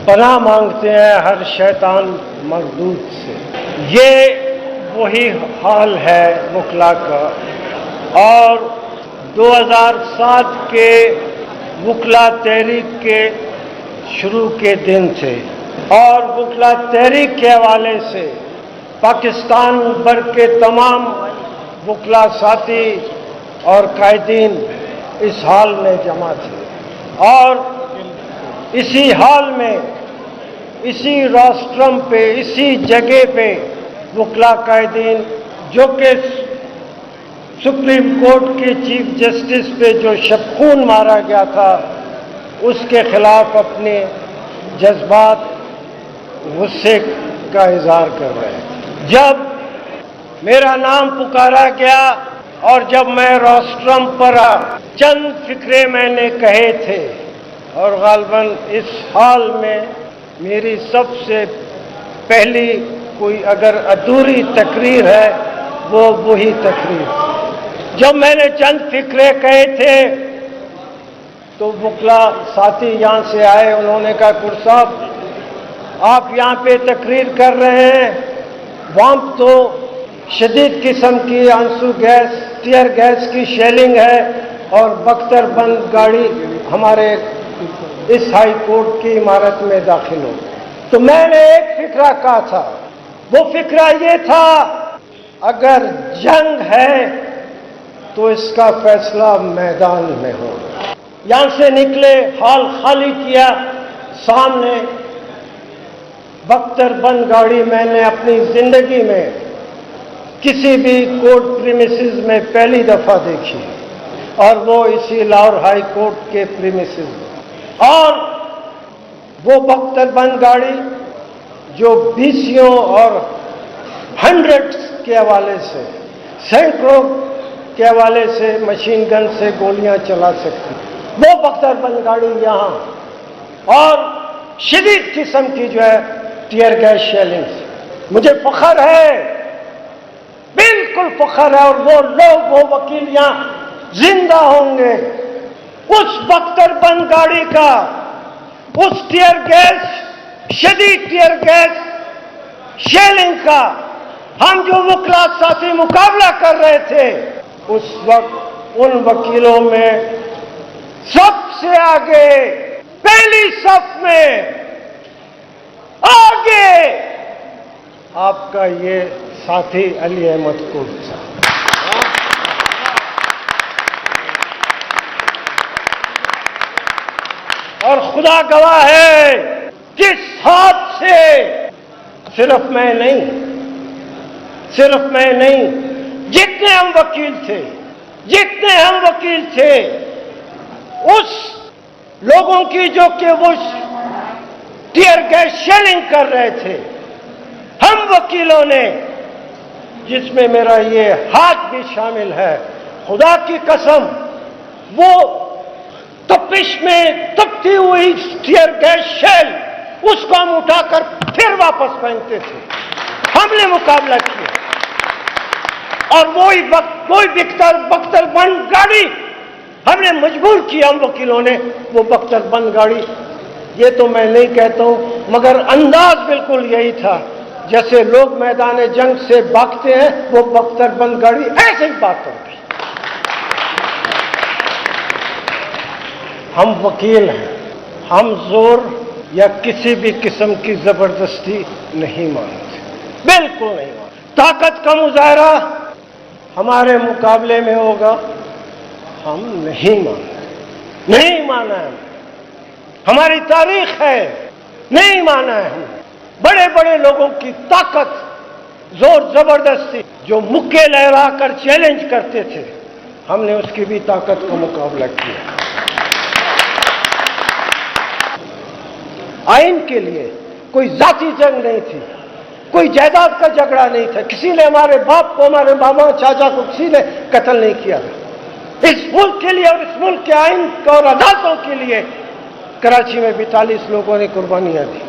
پناہ مانگتے ہیں ہر شیطان مردود سے۔ یہ وہی حال ہے وکلا کا، اور 2007 کے وکلا تحریک کے شروع کے دن سے اور وکلا تحریک کے حوالے سے پاکستان بھر کے تمام وکلا ساتھی اور قائدین اس حال میں جمع تھے، اور اسی حال میں اسی روسٹرم پہ اسی جگہ پہ وکلا قائدین جو کہ سپریم کورٹ کے چیف جسٹس پہ جو شب خون مارا گیا تھا اس کے خلاف اپنے جذبات غصے کا اظہار کر رہے ہیں۔ جب میرا نام پکارا گیا اور جب میں روسٹرم پر چند فقرے میں نے کہے تھے، اور غالباً اس حال میں میری سب سے پہلی کوئی اگر ادھوری تقریر ہے وہ وہی تقریر تھی۔ جب میں نے چند فقرے کہے تھے تو وکلا ساتھی یہاں سے آئے، انہوں نے کہا کور صاحب آپ یہاں پہ تقریر کر رہے ہیں، وہاں تو شدید قسم کی آنسو گیس ٹیئر گیس کی شیلنگ ہے اور بختر بند گاڑی ہمارے اس ہائی کورٹ کی عمارت میں داخل ہو۔ تو میں نے ایک فقرہ کہا تھا، وہ فقرہ یہ تھا اگر جنگ ہے تو اس کا فیصلہ میدان میں ہو۔ یہاں سے نکلے، ہال خالی کیا، سامنے بختر بند گاڑی میں نے اپنی زندگی میں کسی بھی کورٹ پریمیسز میں پہلی دفعہ دیکھی، اور وہ اسی لاہور ہائی کورٹ کے پریمیسز میں، اور وہ بختر بند گاڑی جو بیسیوں اور ہنڈریڈز کے حوالے سے، سینکڑوں کے حوالے سے مشین گن سے گولیاں چلا سکتی، وہ بختر بند گاڑی یہاں، اور شدید قسم کی جو ہے ٹیئر گیس شیلنگ۔ مجھے فخر ہے، بالکل فخر ہے، اور وہ لوگ، وہ وکیل یہاں زندہ ہوں گے، اس بختر بند گاڑی کا، اس ٹیئر گیس، شدید ٹیئر گیس شیلنگ کا ہم جو وکلا ساتھی مقابلہ کر رہے تھے، اس وقت ان وکیلوں میں سب سے آگے، پہلی صف میں آگے آپ کا یہ ساتھی علی احمد کور صاحب۔ اور خدا گواہ ہے کس ہاتھ سے، صرف میں نہیں، جتنے ہم وکیل تھے اس لوگوں کی جو کہ وہ ٹیئر گیس شیلنگ کر رہے تھے، ہم وکیلوں نے، جس میں میرا یہ ہاتھ بھی شامل ہے، خدا کی قسم وہ تپش میں تپتی ہوئی ٹیئر گیس شیل اس کو ہم اٹھا کر پھر واپس پھینکتے تھے، ہم نے مقابلہ کیا، اور وہی بختر بند گاڑی ہم نے مجبور کیا، ہم وکیلوں نے، وہ بختر بند گاڑی، یہ تو میں نہیں کہتا ہوں مگر انداز بالکل یہی تھا، جیسے لوگ میدان جنگ سے بھاگتے ہیں، وہ بختر بند گاڑی ایسے ہی بھاگ کر گئی۔ ہم وکیل ہیں، ہم زور یا کسی بھی قسم کی زبردستی نہیں مانتے، بالکل نہیں مانتے۔ طاقت کا مظاہرہ ہمارے مقابلے میں ہوگا، ہم نہیں مانتے، نہیں مانا ہے، ہماری تاریخ ہے، نہیں مانا ہے۔ ہم بڑے بڑے لوگوں کی طاقت، زور زبردستی جو مکے لہرا کر چیلنج کرتے تھے، ہم نے اس کی بھی طاقت کا مقابلہ کیا۔ آئین کے لیے کوئی ذاتی جنگ نہیں تھی، کوئی جائیداد کا جھگڑا نہیں تھا، کسی نے ہمارے باپ کو، ہمارے ماما چاچا کو کسی نے قتل نہیں کیا تھا۔ اس ملک کے لیے اور اس ملک کے آئین اور عدالتوں کے لیے کراچی میں 42 لوگوں نے قربانیاں دی،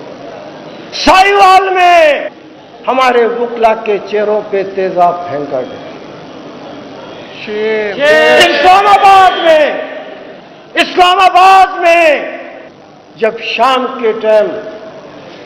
سائیوال میں ہمارے وکلا کے چہروں پہ تیزاب پھینکا گیا، اسلام آباد میں جب شام کے ٹائم